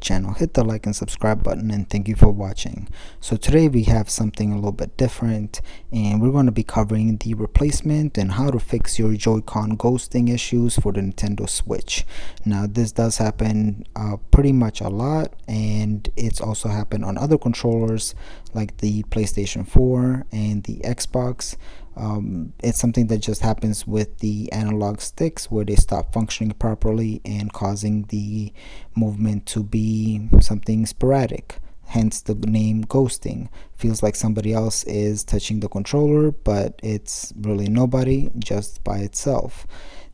channel, hit the like and subscribe button, and thank you for watching. So today we have something a little bit different, and we're going to be covering the replacement and how to fix your Joy-Con ghosting issues for the Nintendo Switch. Now this does happen pretty much a lot, and it's also happened on other controllers like the PlayStation 4 and the Xbox. It's something that just happens with the analog sticks where they stop functioning properly and causing the movement to be something sporadic, hence the name ghosting. Feels like somebody else is touching the controller, but it's really nobody, just by itself.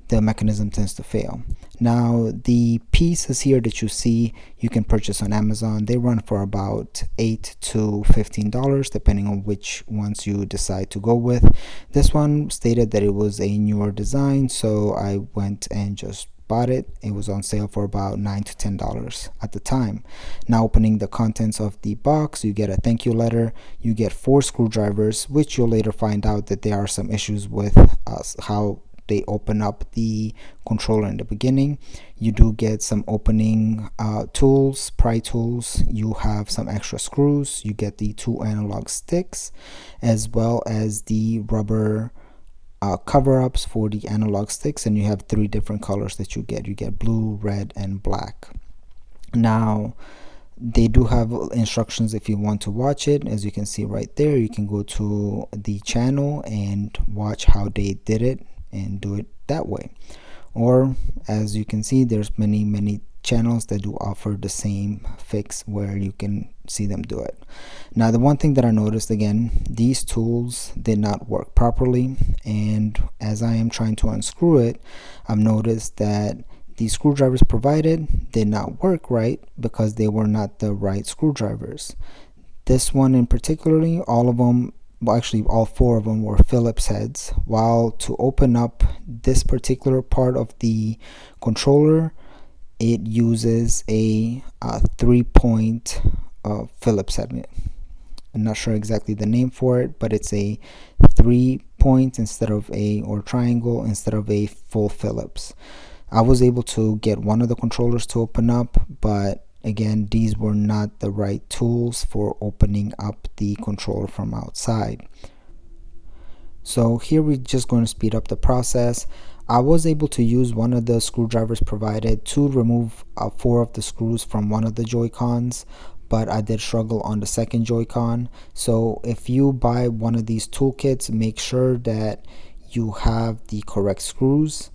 The mechanism tends to fail. Now the pieces here that you see you can purchase on Amazon. They run for about $8 to $15 depending on which ones you decide to go with. This one stated that it was a newer design, so I went and just bought it. It was on sale for about $9 to $10 at the time. Now opening the contents of the box, you get a thank you letter, you get 4 screwdrivers, which you'll later find out that there are some issues with how they open up the controller in the beginning. You do get some opening tools, pry tools. You have some extra screws. You get the 2 analog sticks, as well as the rubber cover-ups for the analog sticks, and you have 3 different colors that you get. You get blue, red, and black. Now they do have instructions if you want to watch it. As you can see right there, you can go to the channel and watch how they did it and do it that way. Or as you can see, there's many channels that do offer the same fix where you can see them do it. Now the one thing that I noticed, again, these tools did not work properly, and as I am trying to unscrew it, I've noticed that the screwdrivers provided did not work right because they were not the right screwdrivers. This one in particularly, all of them, well, actually all 4 of them were Phillips heads, while to open up this particular part of the controller, it uses a 3-point Phillips head. I'm not sure exactly the name for it, but it's a 3-point instead of or triangle instead of a full Phillips. I was able to get one of the controllers to open up, but again, these were not the right tools for opening up the controller from outside. So here we're just going to speed up the process. I was able to use one of the screwdrivers provided to remove 4 of the screws from one of the Joy-Cons, but I did struggle on the second Joy-Con. So if you buy one of these toolkits, make sure that you have the correct screws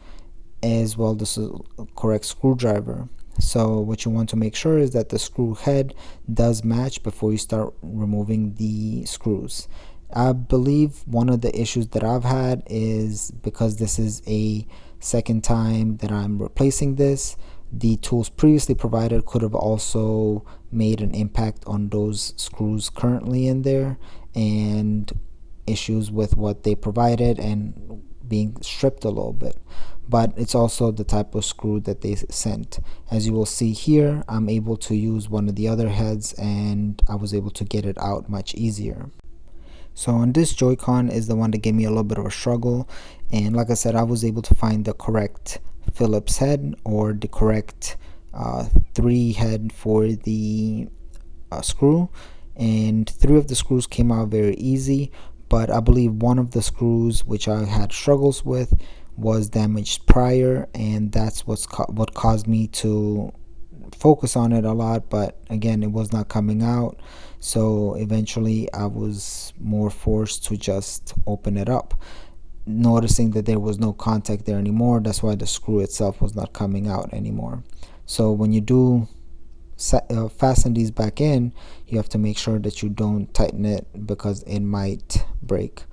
as well as the correct screwdriver. So what you want to make sure is that the screw head does match before you start removing the screws. I believe one of the issues that I've had is because this is a second time that I'm replacing this, the tools previously provided could have also made an impact on those screws currently in there, and issues with what they provided and being stripped a little bit. But it's also the type of screw that they sent. As you will see here, I'm able to use one of the other heads and I was able to get it out much easier. So on this Joy-Con is the one that gave me a little bit of a struggle, and like I said, I was able to find the correct Phillips head or the correct 3 head for the screw, and 3 of the screws came out very easy, but I believe one of the screws which I had struggles with was damaged prior, and that's what caused me to focus on it a lot, but again, it was not coming out. So eventually I was more forced to just open it up, noticing that there was no contact there anymore. That's why the screw itself was not coming out anymore. So when you do fasten these back in, you have to make sure that you don't tighten it because it might break.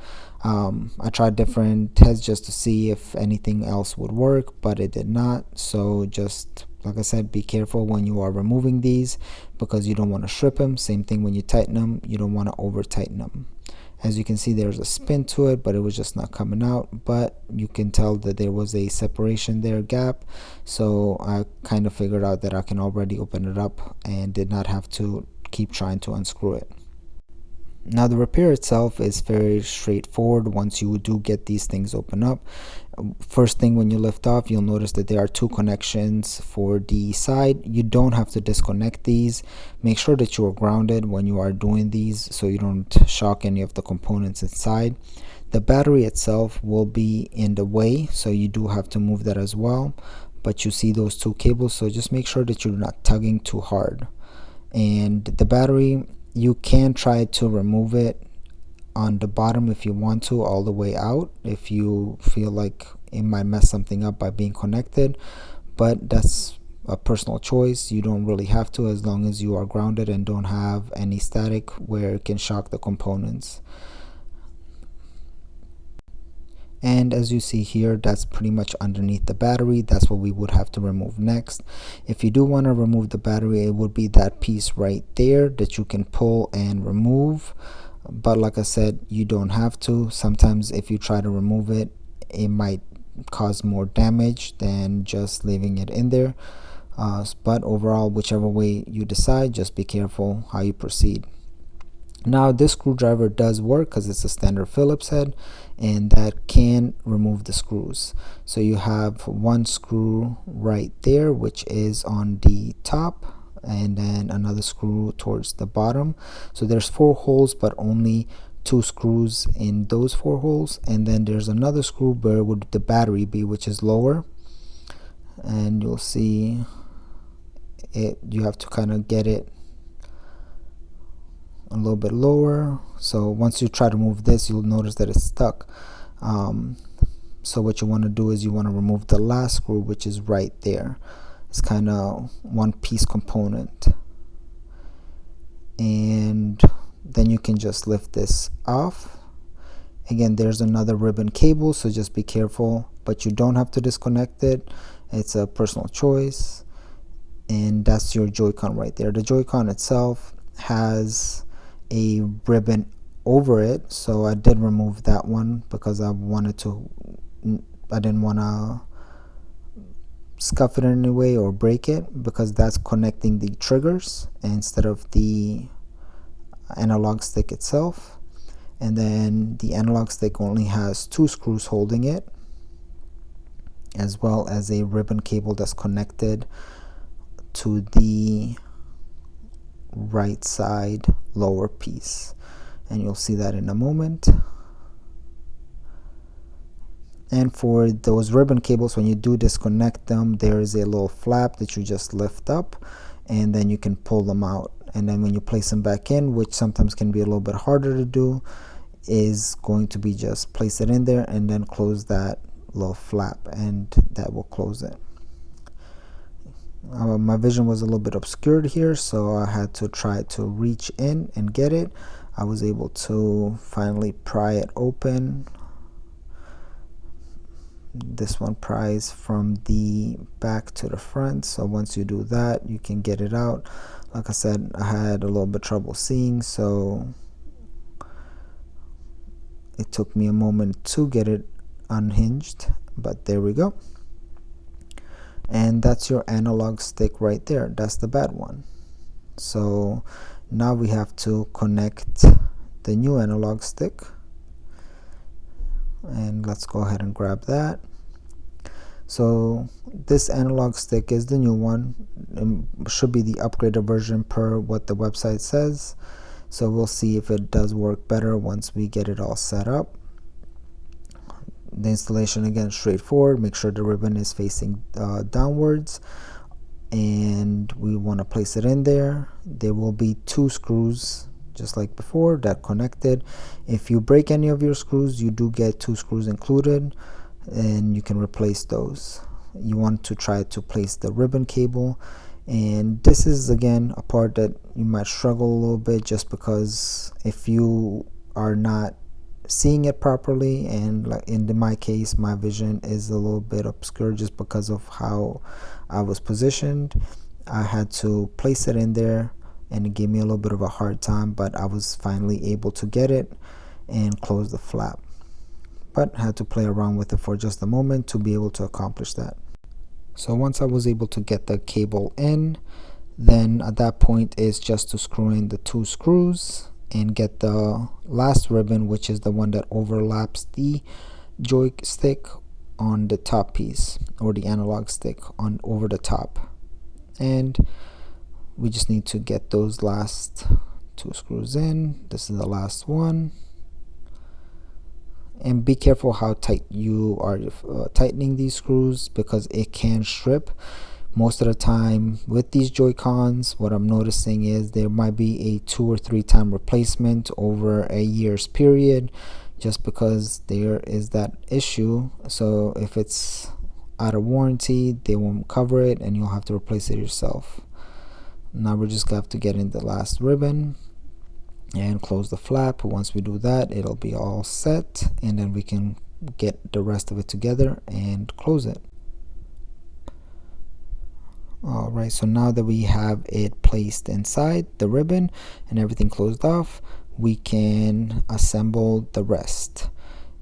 I tried different heads just to see if anything else would work, but it did not. So just like I said, be careful when you are removing these because you don't want to strip them. Same thing when you tighten them, you don't want to over tighten them. As you can see, there's a spin to it, but it was just not coming out. But you can tell that there was a separation there, gap. So I kind of figured out that I can already open it up and did not have to keep trying to unscrew it. Now the repair itself is very straightforward once you do get these things open up. First thing, when you lift off, you'll notice that there are two connections for the side. You don't have to disconnect these. Make sure that you are grounded when you are doing these so you don't shock any of the components inside. The battery itself will be in the way, so you do have to move that as well. But you see those two cables, so just make sure that you're not tugging too hard. And the battery, you can try to remove it on the bottom if you want to, all the way out, if you feel like it might mess something up by being connected, but that's a personal choice. You don't really have to, as long as you are grounded and don't have any static where it can shock the components. And as you see here, that's pretty much underneath the battery. That's what we would have to remove next. If you do want to remove the battery, it would be that piece right there that you can pull and remove. But like I said, you don't have to. Sometimes if you try to remove it, it might cause more damage than just leaving it in there. But overall, whichever way you decide, just be careful how you proceed. Now this screwdriver does work because it's a standard Phillips head, and that can remove the screws. So you have one screw right there, which is on the top, and then another screw towards the bottom. So there's 4 holes, but only 2 screws in those 4 holes. And then there's another screw where would the battery be, which is lower, and you'll see it, you have to kind of get it a little bit lower. So once you try to move this, you'll notice that it's stuck. So what you want to do is you want to remove the last screw, which is right there. It's kind of one piece component, and then you can just lift this off. Again, there's another ribbon cable, so just be careful, but you don't have to disconnect it. It's a personal choice. And that's your Joy-Con right there. The Joy-Con itself has a ribbon over it, so I did remove that one because I didn't want to scuff it in any way or break it, because that's connecting the triggers instead of the analog stick itself. And then the analog stick only has 2 screws holding it, as well as a ribbon cable that's connected to the right side lower piece, and you'll see that in a moment. And for those ribbon cables, when you do disconnect them, there is a little flap that you just lift up, and then you can pull them out. And then when you place them back in, which sometimes can be a little bit harder to do, is going to be just place it in there and then close that little flap, and that will close it. My vision was a little bit obscured here, so I had to try to reach in and get it. I was able to finally pry it open. This one pries from the back to the front, so once you do that, you can get it out. Like I said, I had a little bit trouble seeing, so it took me a moment to get it unhinged, but there we go. And that's your analog stick right there. That's the bad one. So now we have to connect the new analog stick, and let's go ahead and grab that. So this analog stick is the new one. It should be the upgraded version per what the website says. So we'll see if it does work better once we get it all set up. The installation, again, straightforward. Make sure the ribbon is facing downwards, and we want to place it in there. There will be 2 screws just like before that connected. If you break any of your screws, you do get 2 screws included, and you can replace those. You want to try to place the ribbon cable, and this is again a part that you might struggle a little bit, just because if you are not seeing it properly, and like in my case, my vision is a little bit obscure just because of how I was positioned. I had to place it in there, and it gave me a little bit of a hard time, but I was finally able to get it and close the flap. But I had to play around with it for just a moment to be able to accomplish that. So once I was able to get the cable in, then at that point is just to screw in the 2 screws, and get the last ribbon, which is the one that overlaps the joystick on the top piece, or the analog stick on over the top. And we just need to get those last 2 screws in. This is the last one. And be careful how tight you are tightening these screws, because it can strip. Most of the time with these Joy-Cons, what I'm noticing is there might be a 2 or 3 time replacement over a year's period, just because there is that issue. So if it's out of warranty, they won't cover it and you'll have to replace it yourself. Now we're just gonna have to get in the last ribbon and close the flap. Once we do that, it'll be all set, and then we can get the rest of it together and close it. Alright, so now that we have it placed inside the ribbon and everything closed off, we can assemble the rest.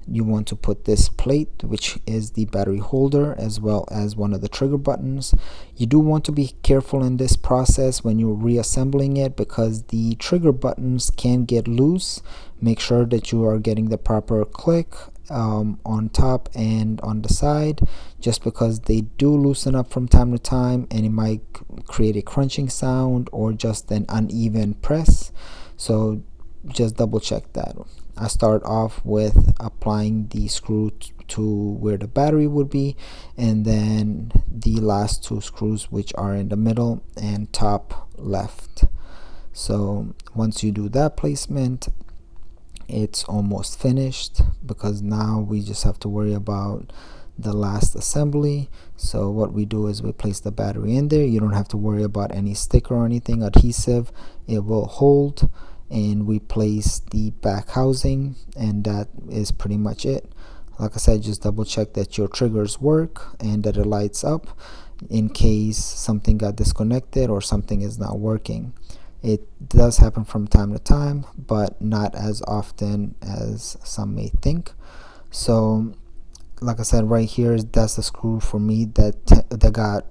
You want to put this plate, which is the battery holder, as well as one of the trigger buttons. You do want to be careful in this process when you're reassembling it, because the trigger buttons can get loose. Make sure that you are getting the proper click on top and on the side, just because they do loosen up from time to time, and it might create a crunching sound or just an uneven press. So just double check that. I start off with applying the screw to where the battery would be, and then the last 2 screws, which are in the middle and top left. So once you do that placement, it's almost finished, because now we just have to worry about the last assembly. So what we do is we place the battery in there. You don't have to worry about any sticker or anything, adhesive, it will hold. And we place the back housing, and that is pretty much it. Like I said, just double check that your triggers work and that it lights up, in case something got disconnected or something is not working. It does happen from time to time, but not as often as some may think. So like I said, right here, that's the screw for me that got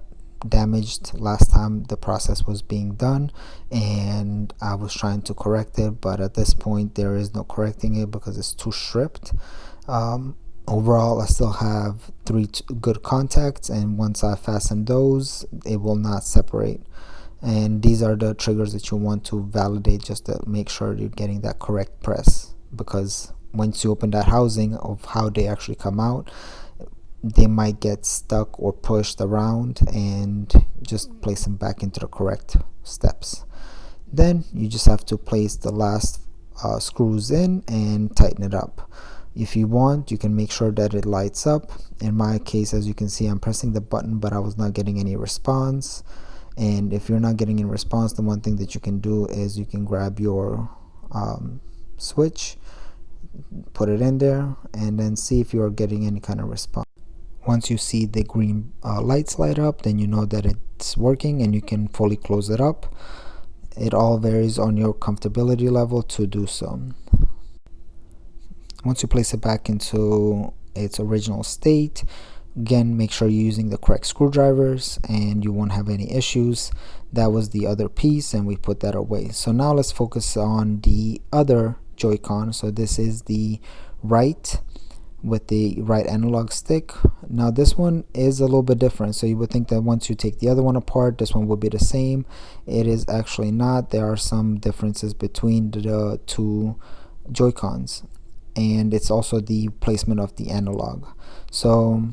damaged last time the process was being done, and I was trying to correct it, but at this point there is no correcting it because it's too stripped. Overall, I still have 3 good contacts, and once I fasten those, it will not separate. And these are the triggers that you want to validate, just to make sure you're getting that correct press, because once you open that housing of how they actually come out, they might get stuck or pushed around, and just place them back into the correct steps. Then you just have to place the last screws in and tighten it up. If you want, you can make sure that it lights up. In my case, as you can see, I'm pressing the button, but I was not getting any response. And if you're not getting any response, the one thing that you can do is you can grab your switch, put it in there, and then see if you are getting any kind of response. Once you see the green lights light up, then you know that it's working, and you can fully close it up. It all varies on your comfortability level to do so. Once you place it back into its original state, again, make sure you're using the correct screwdrivers and you won't have any issues. That was the other piece, and we put that away. So now let's focus on the other Joy-Con. So this is the right, with the right analog stick. Now this one is a little bit different, so you would think that once you take the other one apart, this one would be the same. It is actually not. There are some differences between the 2 Joy-Cons, and it's also the placement of the analog. So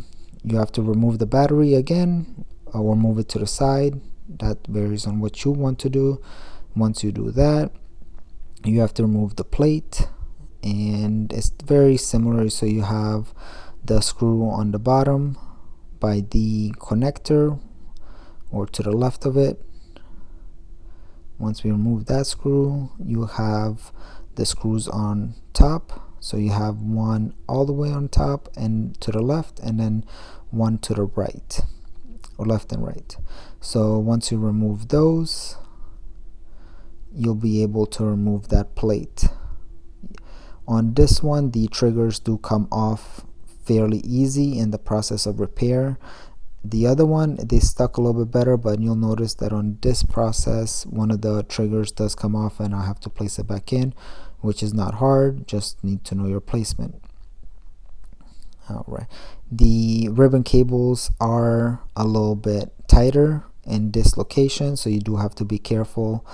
you have to remove the battery again, or move it to the side. That varies on what you want to do. Once you do that, you have to remove the plate, and it's very similar. So you have the screw on the bottom by the connector, or to the left of it. Once we remove that screw, you have the screws on top. So you have one all the way on top and to the left, and then one to the right, or left and right. So once you remove those, you'll be able to remove that plate. On this one, the triggers do come off fairly easy in the process of repair. The other one, they stuck a little bit better, but you'll notice that on this process one of the triggers does come off and I have to place it back in, which is not hard, just need to know your placement. Alright, the ribbon cables are a little bit tighter in this location, so you do have to be careful.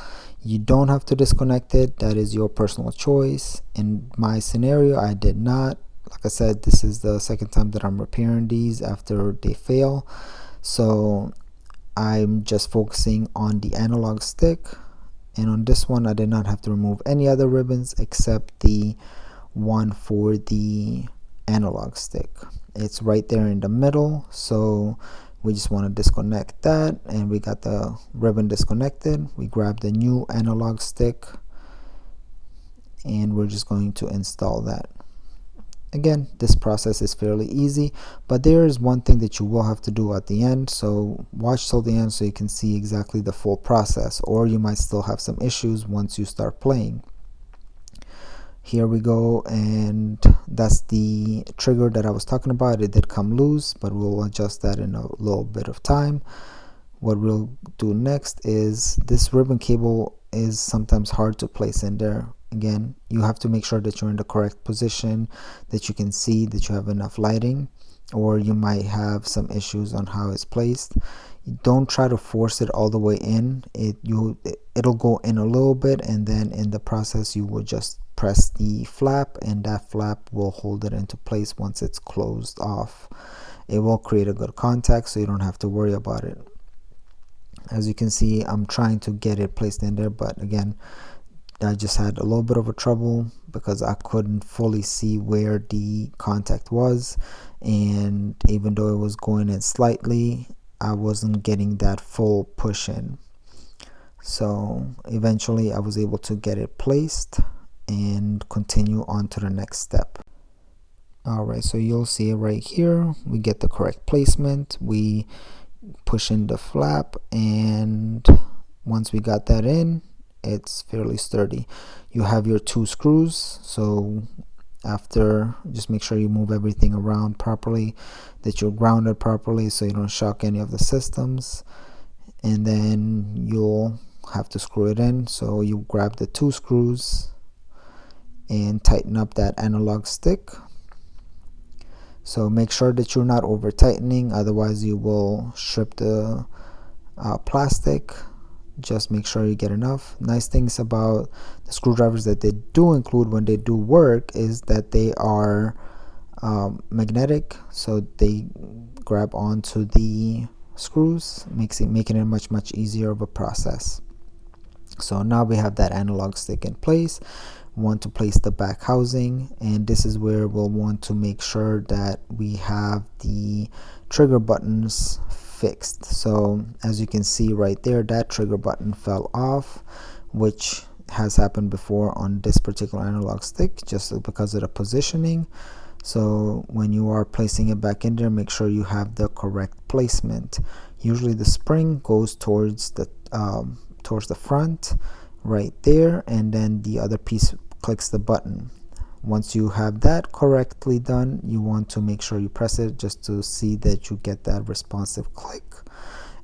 You don't have to disconnect it, that is your personal choice. In my scenario, I did not. Like I said, this is the second time that I'm repairing these after they fail, so I'm just focusing on the analog stick. And on this one, I did not have to remove any other ribbons except the one for the analog stick. It's right there in the middle, so we just want to disconnect that, and we got the ribbon disconnected. We grab the new analog stick and we're just going to install that. Again, this process is fairly easy, but there is one thing that you will have to do at the end, so watch till the end so you can see exactly the full process, or you might still have some issues once you start playing. Here we go, and that's the trigger that I was talking about. It did come loose, but we'll adjust that in a little bit of time. What we'll do next is, this ribbon cable is sometimes hard to place in there. Again, you have to make sure that you're in the correct position, that you can see, that you have enough lighting, or you might have some issues on how it's placed. Don't try to force it all the way in. It'll go in a little bit, and then in the process you will just press the flap, and that flap will hold it into place once it's closed off. It will create a good contact, so you don't have to worry about it. As you can see, I'm trying to get it placed in there, but again, I just had a little bit of a trouble because I couldn't fully see where the contact was, and even though it was going in slightly, I wasn't getting that full push in. So eventually I was able to get it placed and continue on to the next step. Alright, so you'll see it right here. We get the correct placement, we push in the flap, and once we got that in, it's fairly sturdy. You have your two screws, so after, just make sure you move everything around properly, that you're grounded properly so you don't shock any of the systems, and then you'll have to screw it in. So you grab the two screws and tighten up that analog stick. So make sure that you're not over tightening, otherwise you will strip the plastic. Just make sure you get enough. Nice things about the screwdrivers that they do include when they do work is that they are magnetic, so they grab onto the screws, making it much easier of a process. So now we have that analog stick in place. We want to place the back housing, and this is where we'll want to make sure that we have the trigger buttons fixed. So as you can see right there, that trigger button fell off, which has happened before on this particular analog stick, just because of the positioning. So when you are placing it back in there, make sure you have the correct placement. Usually the spring goes towards the front right there, and then the other piece clicks the button. Once you have that correctly done, you want to make sure you press it just to see that you get that responsive click,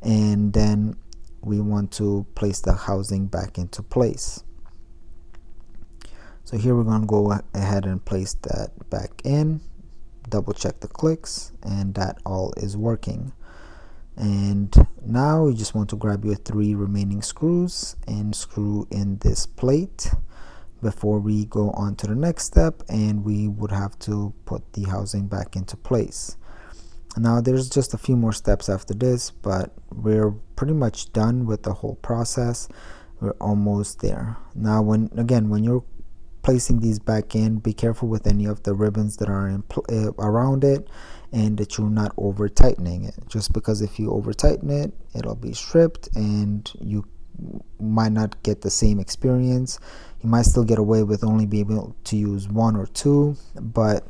and then we want to place the housing back into place. So here we're going to go ahead and place that back in, double check the clicks, and that all is working. And now you just want to grab your 3 remaining screws and screw in this plate before we go on to the next step, and we would have to put the housing back into place. Now there's just a few more steps after this, but we're pretty much done with the whole process. We're almost there. Now when you're placing these back in, be careful with any of the ribbons that are around it, and that you're not over tightening it, just because if you over tighten it, it'll be stripped and you might not get the same experience. You might still get away with only being able to use 1 or 2, but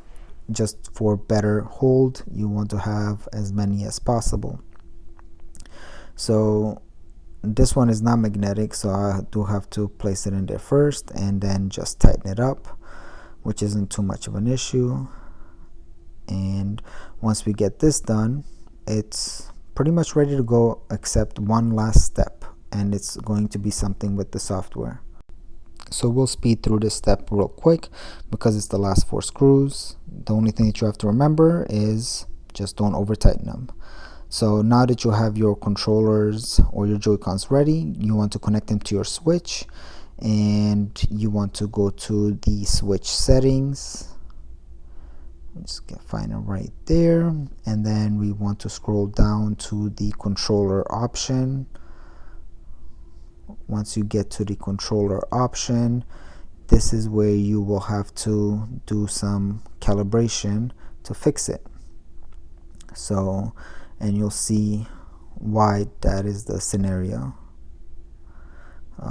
just for better hold, you want to have as many as possible. So this one is not magnetic, so I do have to place it in there first and then just tighten it up, which isn't too much of an issue. And once we get this done, it's pretty much ready to go except one last step, and it's going to be something with the software. So we'll speed through this step real quick because it's the last 4 screws. The only thing that you have to remember is just don't over tighten them. So now that you have your controllers or your Joy-Cons ready, you want to connect them to your switch, and you want to go to the switch settings. Just find it right there, and then we want to scroll down to the controller option. Once you get to the controller option, this is where you will have to do some calibration to fix it. So, and you'll see why that is the scenario.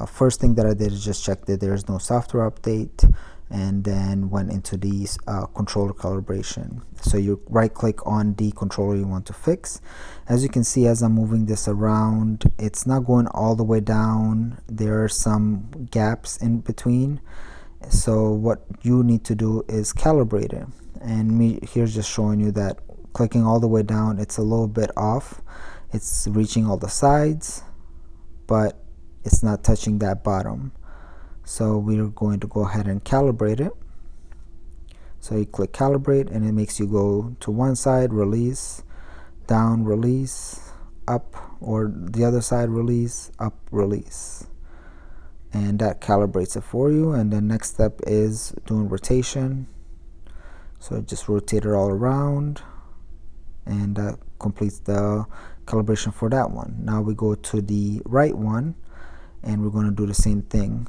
First thing that I did is just check that there is no software update, and then went into the controller calibration. So you right click on the controller you want to fix. As you can see, as I'm moving this around, it's not going all the way down. There are some gaps in between. So what you need to do is calibrate it. And me here's just showing you that clicking all the way down, it's a little bit off. It's reaching all the sides, but it's not touching that bottom. So we're going to go ahead and calibrate it. So you click calibrate, and it makes you go to one side, release, down, release, up, or the other side, release, up, release. And that calibrates it for you. And the next step is doing rotation. So just rotate it all around, and that completes the calibration for that one. Now we go to the right one, and we're going to do the same thing.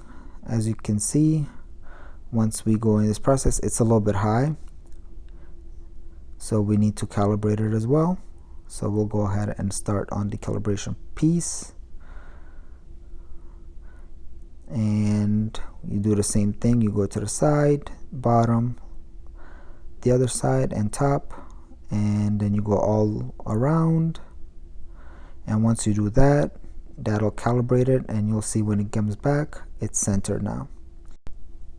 As you can see, once we go in this process, it's a little bit high, so we need to calibrate it as well. So we'll go ahead and start on the calibration piece, and you do the same thing. You go to the side, bottom, the other side, and top, and then you go all around. And once you do that, that'll calibrate it, and you'll see when it comes back, it's centered now.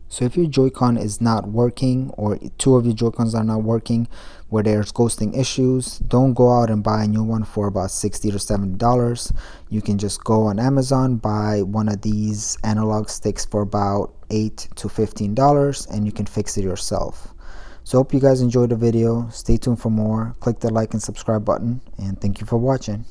So if your Joy-Con is not working, or 2 of your Joy-Cons are not working, where there's ghosting issues, don't go out and buy a new one for about $60 to $70. You can just go on Amazon, buy one of these analog sticks for about $8 to $15, and you can fix it yourself. So hope you guys enjoyed the video. Stay tuned for more. Click the like and subscribe button, and thank you for watching.